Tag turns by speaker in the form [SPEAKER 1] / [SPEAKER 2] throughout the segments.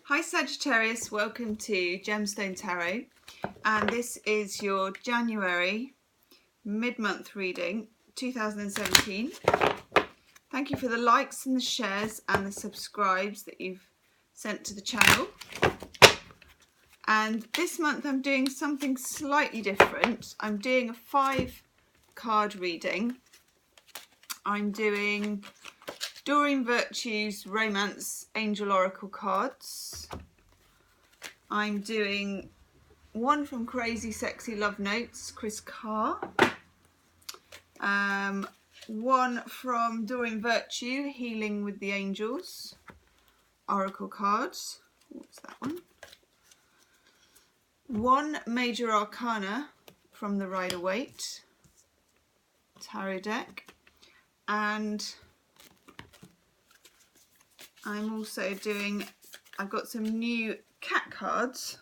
[SPEAKER 1] Hi Sagittarius, welcome to Gemstone Tarot, and this is your January mid-month reading 2017. Thank you for the likes and the shares and the subscribes that you've sent to the channel. And this month I'm doing something slightly different. I'm doing a 5-card reading. I'm doing Doreen Virtue's Romance Angel Oracle cards. I'm doing one from Crazy Sexy Love Notes, Chris Carr. One from Doreen Virtue, Healing with the Angels, Oracle cards. What's that one? One Major Arcana from the Rider-Waite tarot deck. And I'm also doing, I've got some new cat cards,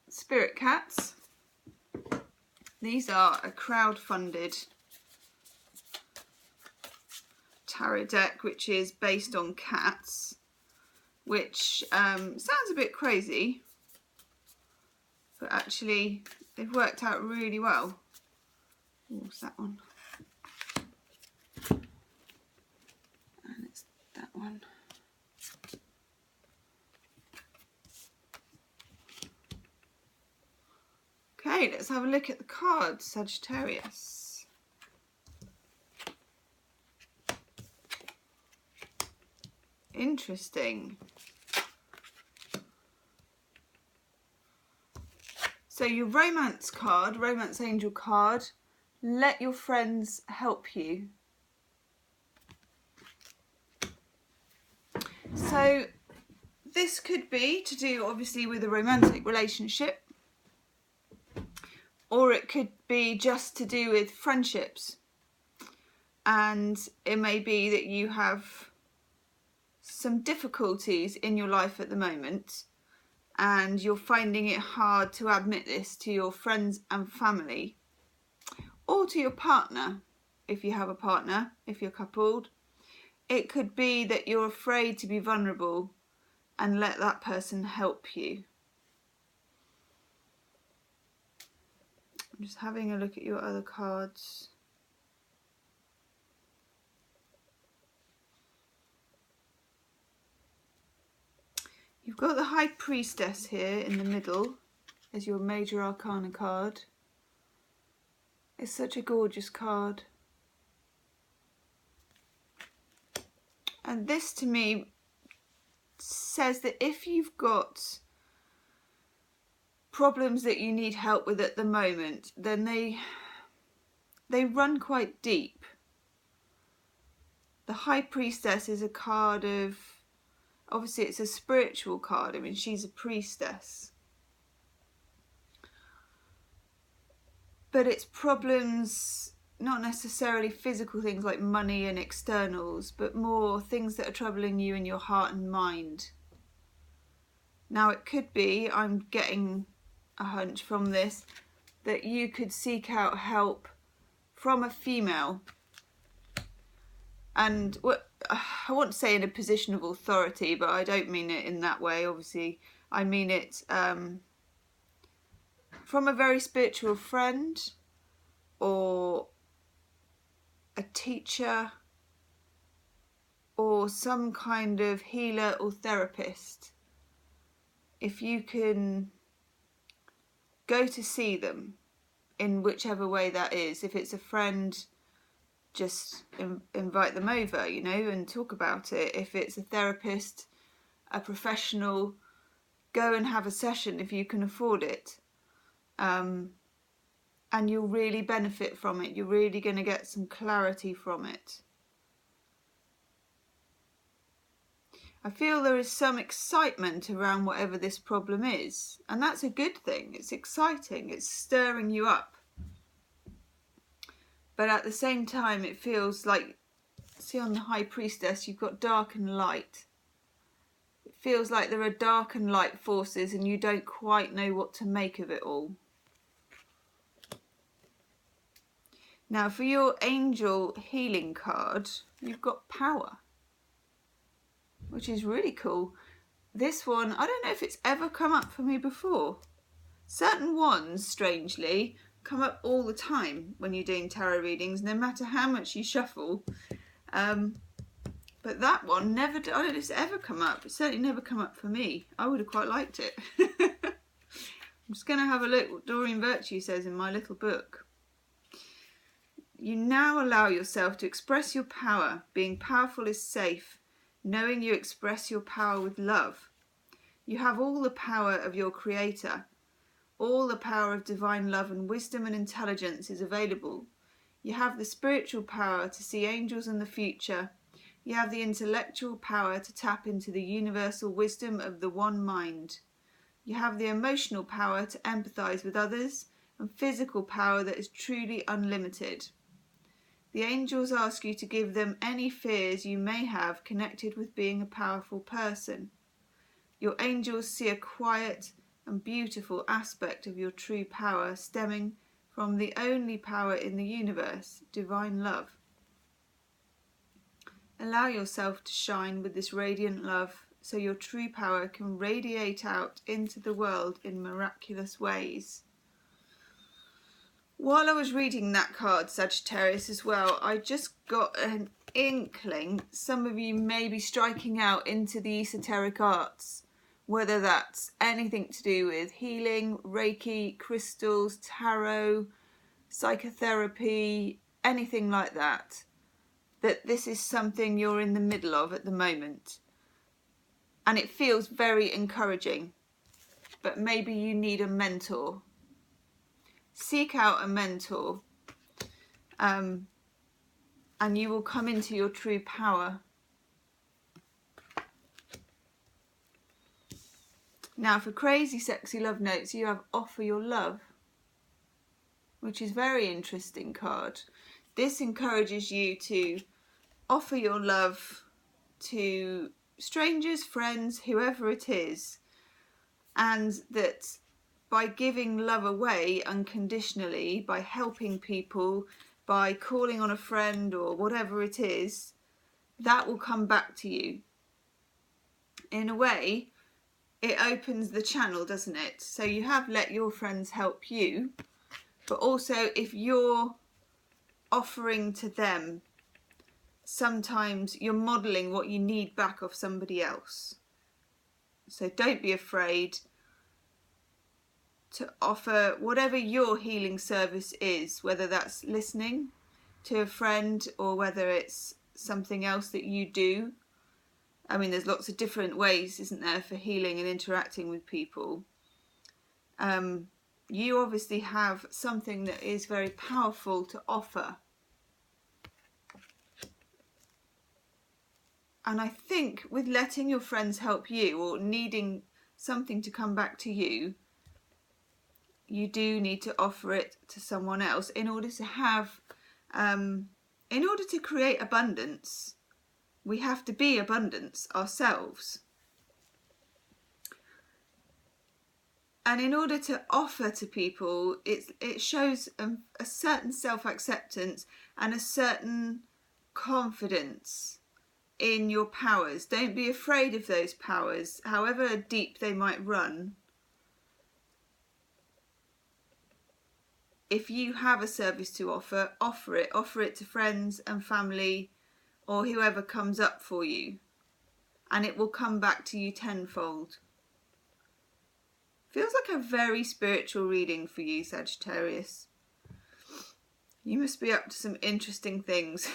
[SPEAKER 1] Spirit Cats. These are a crowd-funded tarot deck which is based on cats, which sounds a bit crazy, but actually they've worked out really well. What's that one? And it's that one. Okay, let's have a look at the cards, Sagittarius. Interesting. So your romance card, Romance Angel card, let your friends help you. So this could be to do obviously with a romantic relationship, or it could be just to do with friendships. And it may be that you have some difficulties in your life at the moment and you're finding it hard to admit this to your friends and family, or to your partner if you have a partner, if you're coupled. It could be that you're afraid to be vulnerable and let that person help you. I'm just having a look at your other cards. You've got the High Priestess here in the middle as your Major Arcana card. It's such a gorgeous card. And this to me says that if you've got problems that you need help with at the moment, then they run quite deep. The High Priestess is a card of, obviously it's a spiritual card. I mean, she's a priestess. But it's problems, not necessarily physical things like money and externals, but more things that are troubling you in your heart and mind. Now it could be, I'm getting a hunch from this, that you could seek out help from a female. And I want to say in a position of authority, but I don't mean it in that way, obviously. I mean it from a very spiritual friend, or a teacher, or some kind of healer or therapist. If you can go to see them in whichever way that is. If it's a friend, just invite them over, you know, and talk about it. If it's a therapist, a professional, go and have a session if you can afford it. And you'll really benefit from it. You're really going to get some clarity from it. I feel there is some excitement around whatever this problem is, and that's a good thing. It's exciting, it's stirring you up. But at the same time, it feels like, see on the High Priestess, you've got dark and light. It feels like there are dark and light forces and you don't quite know what to make of it all. Now for your Angel Healing card, you've got Power. which is really cool. This one, I don't know if it's ever come up for me before. Certain ones, strangely, come up all the time when you're doing tarot readings, no matter how much you shuffle. But that one never, I don't know if it's ever come up. It's certainly never come up for me. I would have quite liked it. I'm just going to have a look what Doreen Virtue says in my little book. You now allow yourself to express your power. Being powerful is safe, knowing you express your power with love. You have all the power of your Creator. All the power of divine love and wisdom and intelligence is available. You have the spiritual power to see angels in the future. You have the intellectual power to tap into the universal wisdom of the one mind. You have the emotional power to empathize with others and physical power that is truly unlimited. The angels ask you to give them any fears you may have connected with being a powerful person. Your angels see a quiet and beautiful aspect of your true power stemming from the only power in the universe, divine love. Allow yourself to shine with this radiant love so your true power can radiate out into the world in miraculous ways. While I was reading that card, Sagittarius, as well, I just got an inkling some of you may be striking out into the esoteric arts, whether that's anything to do with healing, Reiki, crystals, tarot, psychotherapy, anything like that. That this is something you're in the middle of at the moment. And it feels very encouraging, but maybe you need a mentor. Seek out a mentor, and you will come into your true power. Now for crazy sexy love notes, you have offer your love, which is a very interesting card. This encourages you to offer your love to strangers, friends, whoever it is, and that by giving love away unconditionally, by helping people, by calling on a friend or whatever it is, that will come back to you. In a way, it opens the channel, doesn't it? So you have let your friends help you, but also if you're offering to them, sometimes you're modelling what you need back off somebody else. So don't be afraid to offer whatever your healing service is, whether that's listening to a friend or whether it's something else that you do. I mean, there's lots of different ways, isn't there, for healing and interacting with people. You obviously have something that is very powerful to offer. And I think with letting your friends help you or needing something to come back to you, you do need to offer it to someone else in order to have, in order to create abundance, we have to be abundance ourselves. And in order to offer to people, it shows a certain self-acceptance and a certain confidence in your powers. Don't be afraid of those powers, however deep they might run. If you have a service to offer, offer it. Offer it to friends and family or whoever comes up for you, and it will come back to you tenfold. Feels like a very spiritual reading for you, Sagittarius. You must be up to some interesting things.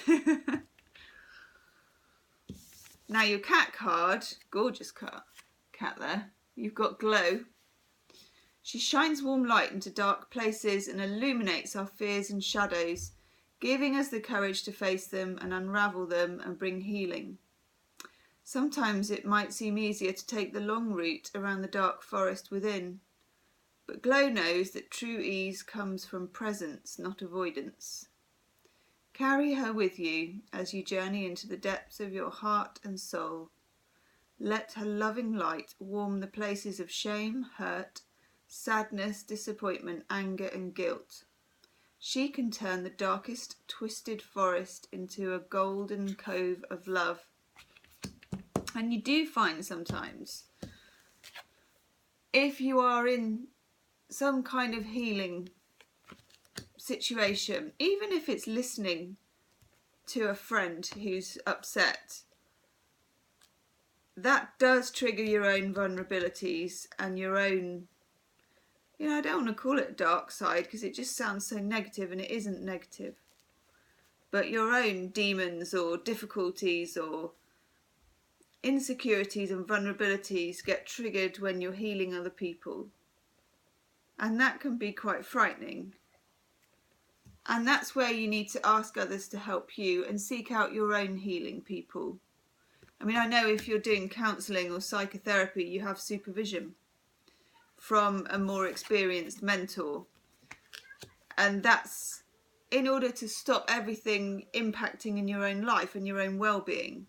[SPEAKER 1] Now your cat card, gorgeous cat there. You've got Glow. She shines warm light into dark places and illuminates our fears and shadows, giving us the courage to face them and unravel them and bring healing. Sometimes it might seem easier to take the long route around the dark forest within, but Glow knows that true ease comes from presence, not avoidance. Carry her with you as you journey into the depths of your heart and soul. Let her loving light warm the places of shame, hurt, sadness, disappointment, anger and guilt. She can turn the darkest, twisted forest into a golden cove of love. And you do find sometimes, if you are in some kind of healing situation, even if it's listening to a friend who's upset, that does trigger your own vulnerabilities and your own, you know, I don't want to call it a dark side because it just sounds so negative, and it isn't negative, but your own demons or difficulties or insecurities and vulnerabilities get triggered when you're healing other people, and that can be quite frightening. And that's where you need to ask others to help you and seek out your own healing people. I mean, I know if you're doing counselling or psychotherapy, you have supervision from a more experienced mentor, and that's in order to stop everything impacting in your own life and your own well-being.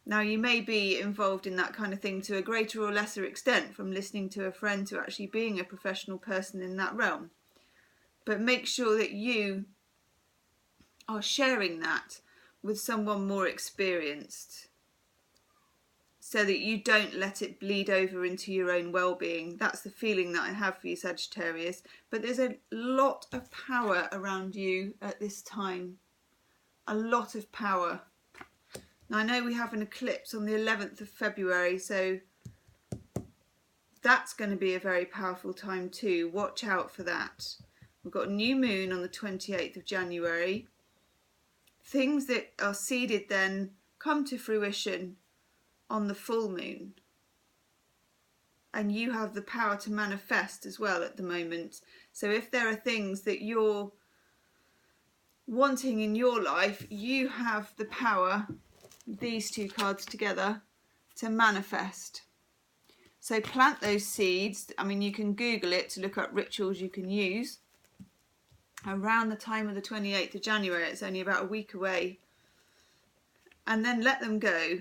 [SPEAKER 1] Now, you may be involved in that kind of thing to a greater or lesser extent, from listening to a friend to actually being a professional person in that realm. But make sure that you are sharing that with someone more experienced, so that you don't let it bleed over into your own well-being. That's the feeling that I have for you, Sagittarius. But there's a lot of power around you at this time. A lot of power. Now, I know we have an eclipse on the 11th of February, so that's going to be a very powerful time too. Watch out for that. We've got a new moon on the 28th of January. Things that are seeded then come to fruition on the full moon. And you have the power to manifest as well at the moment. So if there are things that you're wanting in your life, you have the power, these two cards together, to manifest. So plant those seeds. I mean, you can Google it to look up rituals you can use around the time of the 28th of January. It's only about a week away. And then let them go.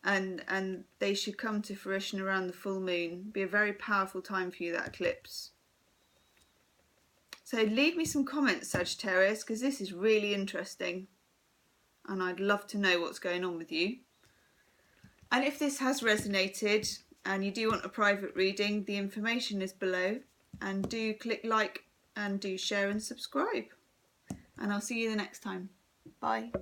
[SPEAKER 1] And they should come to fruition around the full moon. Be a very powerful time for you, that eclipse. So leave me some comments, Sagittarius, because this is really interesting. And I'd love to know what's going on with you. And if this has resonated and you do want a private reading, the information is below. And do click like and do share and subscribe. And I'll see you the next time. Bye.